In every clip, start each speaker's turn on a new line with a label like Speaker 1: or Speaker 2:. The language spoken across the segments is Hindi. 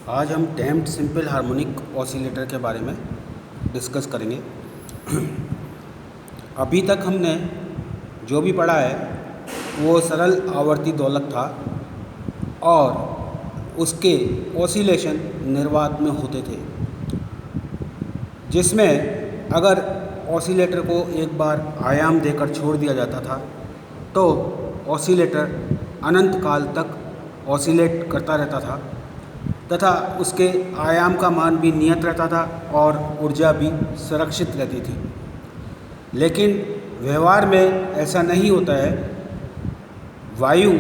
Speaker 1: आज हम डैम्प्ड सिंपल हार्मोनिक ऑसिलेटर के बारे में डिस्कस करेंगे। अभी तक हमने जो भी पढ़ा है वो सरल आवर्ती दोलक था और उसके ऑसिलेशन निर्वात में होते थे, जिसमें अगर ऑसिलेटर को एक बार आयाम देकर छोड़ दिया जाता था तो ऑसिलेटर अनंत काल तक ऑसिलेट करता रहता था तथा उसके आयाम का मान भी नियत रहता था और ऊर्जा भी सुरक्षित रहती थी। लेकिन व्यवहार में ऐसा नहीं होता है। वायु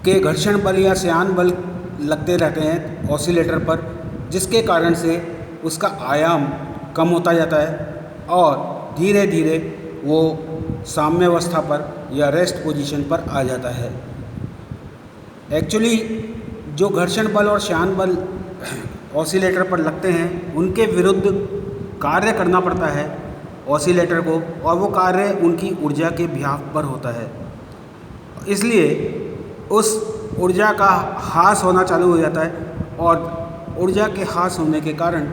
Speaker 1: के घर्षण बल या श्यान बल लगते रहते हैं ऑसिलेटर पर, जिसके कारण से उसका आयाम कम होता जाता है और धीरे धीरे वो साम्यावस्था पर या रेस्ट पोजीशन पर आ जाता है। एक्चुअली जो घर्षण बल और श्यान बल ऑसिलेटर पर लगते हैं उनके विरुद्ध कार्य करना पड़ता है ऑसिलेटर को, और वो कार्य उनकी ऊर्जा के बिहाफ पर होता है। इसलिए उस ऊर्जा का ह्रास होना चालू हो जाता है और ऊर्जा के ह्रास होने के कारण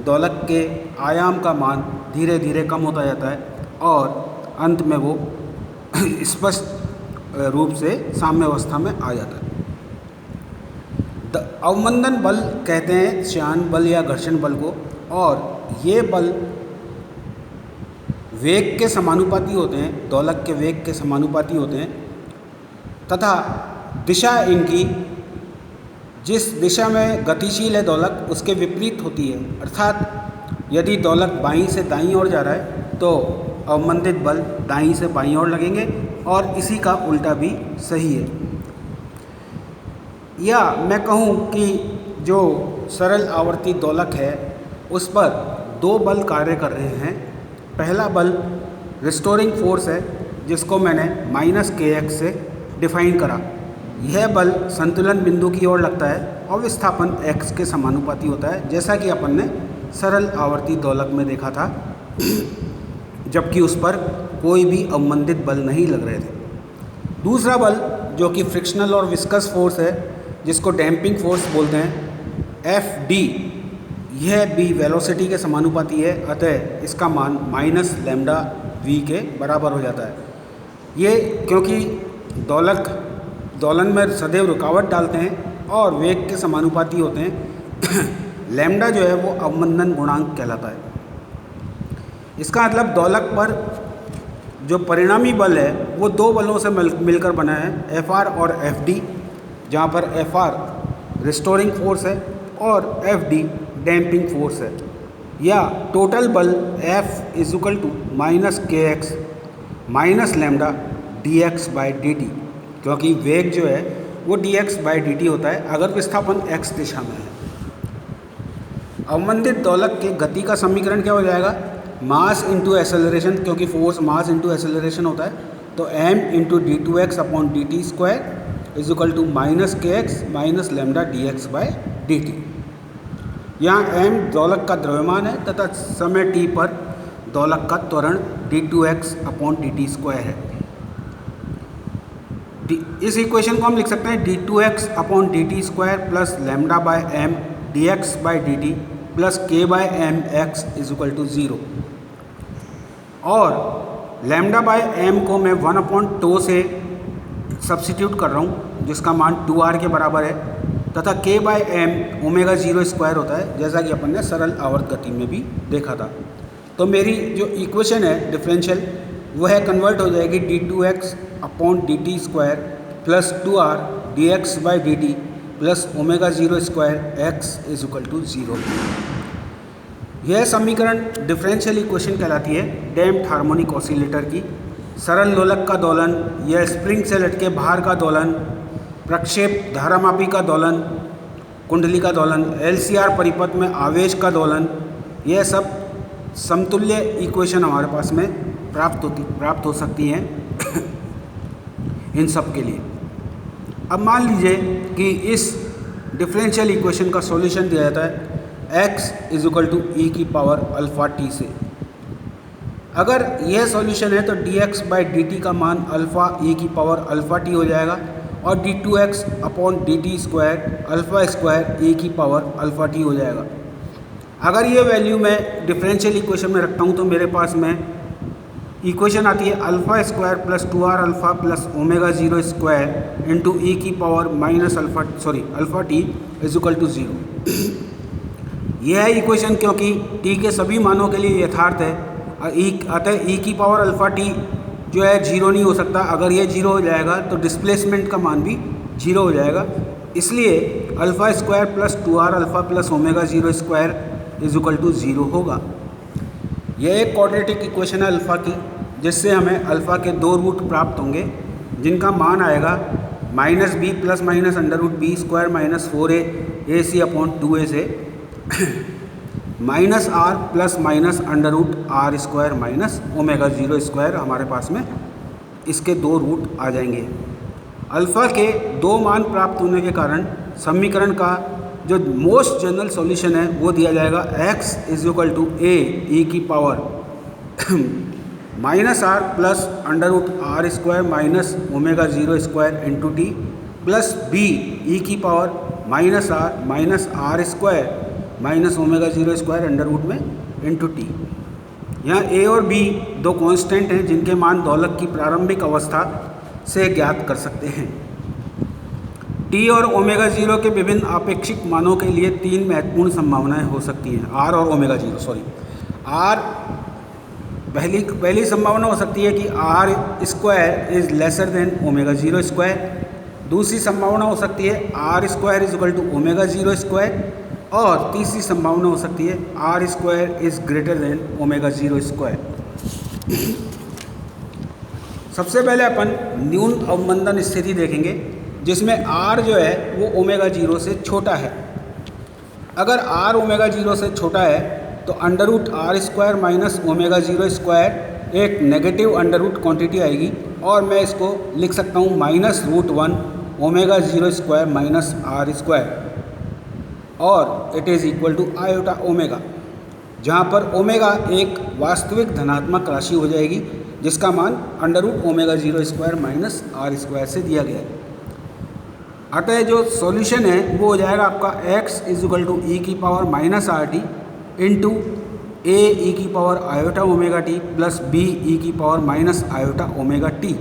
Speaker 1: दोलक के आयाम का मान धीरे धीरे कम होता जाता है और अंत में वो स्पष्ट रूप से साम्यावस्था में आ जाता है। अवमंदन बल कहते हैं श्यान बल या घर्षण बल को, और ये बल वेग के समानुपाती होते हैं, दोलक के वेग के समानुपाती होते हैं तथा दिशा इनकी जिस दिशा में गतिशील है दोलक उसके विपरीत होती है। अर्थात यदि दोलक बाईं से दाईं ओर जा रहा है तो अवमंदित बल दाईं से बाईं ओर लगेंगे, और इसी का उल्टा भी सही है। या मैं कहूँ कि जो सरल आवर्ती दोलक है उस पर दो बल कार्य कर रहे हैं। पहला बल रिस्टोरिंग फोर्स है, जिसको मैंने -kx से डिफाइन करा। यह बल संतुलन बिंदु की ओर लगता है और विस्थापन x के समानुपाती होता है, जैसा कि अपन ने सरल आवर्ती दोलक में देखा था, जबकि उस पर कोई भी अवमंदित बल नहीं लग रहे थे। दूसरा बल जो कि फ्रिक्शनल और विस्कस फोर्स है, जिसको डैम्पिंग फोर्स बोलते हैं, Fd, यह भी वेलोसिटी के समानुपाती है, अतः इसका मान -λv के बराबर हो जाता है। ये क्योंकि दोलन में सदैव रुकावट डालते हैं और वेग के समानुपाती होते हैं लैम्डा जो है वो अवमंदन गुणांक कहलाता है। इसका मतलब दोलक पर जो परिणामी बल है वो दो बलों से मिलकर बना है, Fr और Fd, जहाँ पर Fr रिस्टोरिंग फोर्स है और Fd डैम्पिंग फोर्स है। या टोटल बल F = -kx -λ dx/dt, क्योंकि वेग जो है वो dx/dt होता है अगर विस्थापन x दिशा में है। अवमंदित दोलक के गति का समीकरण क्या हो जाएगा? मास इंटू एक्सेलरेशन, क्योंकि फोर्स मास इंटू एक्सेलरेशन होता है, तो m × d2x/dt² = -kx -λ dx/dt। यहाँ m दोलक का द्रव्यमान है तथा समय t पर दोलक का त्वरण d2x/dt² है। इस इक्वेशन को हम लिख सकते हैं d2x/dt² + λ/m dx/dt + k/mx = 0, और λ/m को मैं 1/τ से सब्सिट्यूट कर रहा हूँ, जिसका मान 2r के बराबर है, तथा k/m ω02 होता है, जैसा कि अपन ने सरल आवर्त गति में भी देखा था। तो मेरी जो इक्वेशन है डिफरेंशियल वो है कन्वर्ट हो जाएगी d2x/dt² + 2r dx/dt + ω02 x = 0। यह समीकरण डिफरेंशियल इक्वेशन कहलाती है डैम्प्ड हार्मोनिक ऑसिलेटर की। सरल दोलक का दोलन या स्प्रिंग से लटके भार का दोलन, प्रक्षेप धारामापी का दोलन, कुंडली का दोलन, LCR परिपथ में आवेश का दोलन, यह सब समतुल्य इक्वेशन हमारे पास में प्राप्त हो सकती हैं इन सब के लिए। अब मान लीजिए कि इस डिफरेंशियल इक्वेशन का सॉल्यूशन दिया जाता है x = e⁴t से। अगर यह सॉल्यूशन है तो dx/dt का मान अल्फ़ा e⁴t हो जाएगा, और d2x upon dt square alpha square A की पावर अल्फ़ा टी हो जाएगा। अगर ये वैल्यू मैं डिफरेंशियल इक्वेशन में रखता हूँ तो मेरे पास में इक्वेशन आती है alpha square plus 2r alpha plus omega 0 square into E की power minus alpha T is equal to 0। यह है इक्वेशन क्योंकि t के सभी मानों के लिए यथार्थ है। अतः ई की पावर अल्फ़ा टी जो है 0 नहीं हो सकता। अगर ये 0 हो जाएगा तो डिस्प्लेसमेंट का मान भी 0 हो जाएगा। इसलिए alpha square plus 2r alpha plus omega 0 square is equal to 0 होगा। यह एक क्वाड्रेटिक इक्वेशन है अल्फ़ा की, जिससे हमें अल्फ़ा के 2 रूट प्राप्त होंगे जिनका मान आएगा minus b plus minus under root b square minus 4a c upon 2a से minus are plus minus under root are square minus omega 0 square हमारे पास में इसके 2 रूट आ जाएंगे। अल्फ़ा के 2 मान प्राप्त होने के कारण समीकरण का जो मोस्ट जनरल सॉल्यूशन है वो दिया जाएगा x is equal to A E की power minus are plus under root are square minus omega 0 square into T plus B E की power minus are square minus omega 0 square under root में इंटू टी। यहाँ ए और बी 2 कांस्टेंट हैं जिनके मान दोलक की प्रारंभिक अवस्था से ज्ञात कर सकते हैं। टी और ओमेगा 0 के विभिन्न आपेक्षिक मानों के लिए 3 महत्वपूर्ण संभावनाएं हो सकती हैं। आर और ओमेगा 0 आर पहली संभावना हो सकती है कि r square is lesser than omega 0 square. दूसरी संभावना हो सकती है r square is equal to omega 0 square. और तीसरी संभावना हो सकती है r square is greater than omega 0 square. सबसे पहले अपन न्यून अवमंदन स्थिति देखेंगे जिसमें r जो है वो ओमेगा 0 से छोटा है। अगर r ओमेगा 0 से छोटा है तो under root are square minus omega 0 square एक नेगेटिव अंडर रूट क्वान्टिटी आएगी और मैं इसको लिख सकता हूँ minus root 1 omega 0 square minus are square और it is equal to iota omega, जहाँ पर ओमेगा एक वास्तविक धनात्मक राशि हो जाएगी जिसका मान under root omega 0 square minus are square से दिया गया है। अतः जो सॉल्यूशन है वो हो जाएगा आपका x is equal to E की power minus are T into A E की power iota omega T plus B E की power minus iota omega T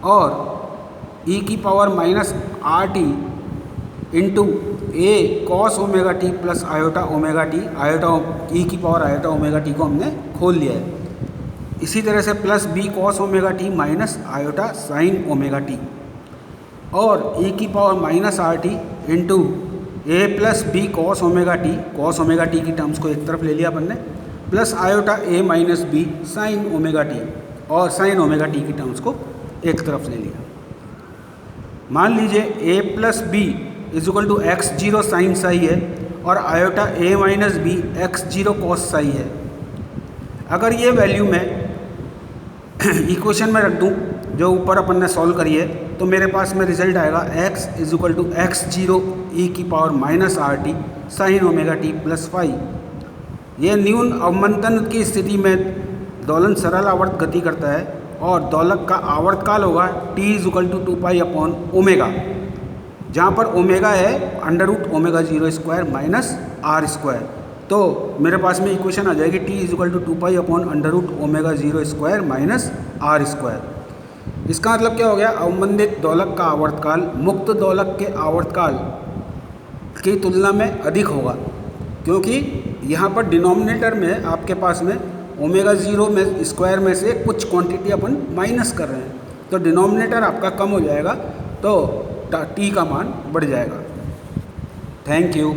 Speaker 1: और ई की power minus are T into A cos omega T plus iota omega T iota E की पावर आयोटा ओमेगा टी को हमने खोल लिया है। इसी तरह से plus B cos omega T minus iota sine omega T और ई की power minus are T into A plus B cos omega T की टर्म्स को एक तरफ ले लिया अपन ने plus iota A minus B sine omega T और साइन ओमेगा टी की टर्म्स को एक तरफ ले लिया। मान लीजिए A plus B is equal to x 0 sine psi है और iota A minus B X 0 cos psi है। अगर ये वैल्यू मैं इक्वेशन में रख दूँ जो ऊपर अपन ने सॉल्व करी है तो मेरे पास में रिजल्ट आएगा x is equal to x 0 e की power minus are t sine omega T plus 5। यह न्यून अवमंदन की स्थिति में दोलन सरल आवर्त गति करता है और दोलक का आवर्तकाल होगा t is equal to 2 pi upon omega, जहाँ पर ओमेगा है under root omega 0 square minus are square. तो मेरे पास में इक्वेशन आ जाएगी t is equal to 2 pi upon under root omega 0 square minus are square. इसका मतलब क्या हो गया, अवमंदित दोलक का आवर्तकाल मुक्त दोलक के आवर्तकाल की तुलना में अधिक होगा, क्योंकि यहाँ पर डिनोमिनेटर में आपके पास में ओमेगा 0 में स्क्वायर में से कुछ क्वांटिटी अपन माइनस कर रहे हैं, तो डिनोमिनेटर आपका कम हो जाएगा तो टी का मान बढ़ जाएगा। Thank you.